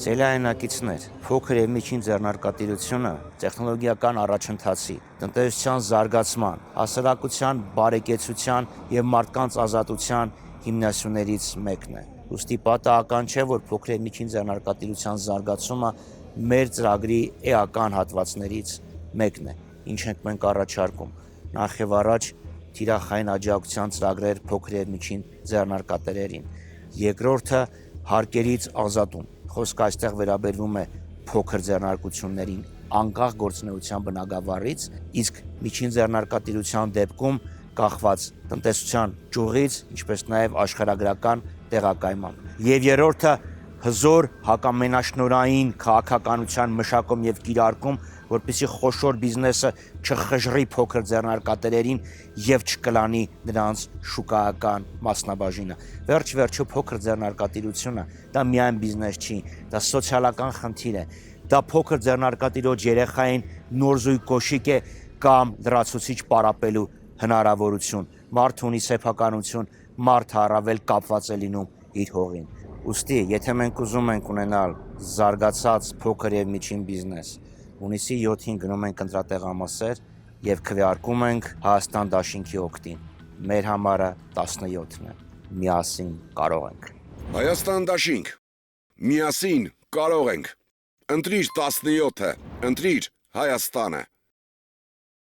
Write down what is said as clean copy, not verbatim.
Սելայնակիցներ, փոքր եւ միջին ձեռնարկատիրությունը տեխնոլոգիական առաջընթացի, տնտեսության զարգացման, հասարակության բարեկեցության եւ մարդկանց ազատության հիմնասյուներից մեկն է։ Ուստի պատահական չէ, որ փոքր եւ միջին ձեռնարկատիրության զարգացումը մեր ծրագրի էական հատվածներից մեկն է, ինչ ենք մենք առաջարկում։ Նախ եւ առաջ թիրախային աջակցության ծրագրեր փոքր եւ միջին ձեռնարկատերերին։ Երկրորդը հարկերից ազատում։ Խոսքը այստեղ վերաբերվում է փոքր ձեռնարկություններին անկախ գործունեության բնագավառից, իսկ միջին ձեռնարկատիրության դեպքում կախված տնտեսության ճյուղից, ինչպես նաև աշխարհագրական տեղակայմամբ։ Եվ երրորդը հզոր հակամենաշնորհային քաղաքականության մշակում եւ կիրարկում, որպեսզի խոշոր բիզնեսը չխժռի փոքր ձեռնարկատերերին եւ չկլանի նրանց շուկայական մասնաբաժինը։ Վերջ-վերջո փոքր ձեռնարկատիրությունը դա միայն բիզնես չի, դա սոցիալական խնդիր է։ Դա փոքր ձեռնարկատիրոջ երեխային նորզույգ կոշիկ է կամ լրացուցիչ պարապելու հնարավորություն։ Մարդը ունի սեփականություն, մարդը առավել կապված է լինում իր հողին։ Ուստի, եթե մենք ուզում ենք ունենալ զարգացած փոքր եւ միջին բիզնես, հունիսի 7-ին գնում ենք ընտրատեղամասեր եւ քվեարկում ենք Հայաստան դաշինքի օգտին։ Մեր համարը 17-ն է։ Միասին կարող ենք։ Հայաստան դաշինք։ Միասին կարող ենք։ Ընտրիր 17-ը, ընտրիր Հայաստանը։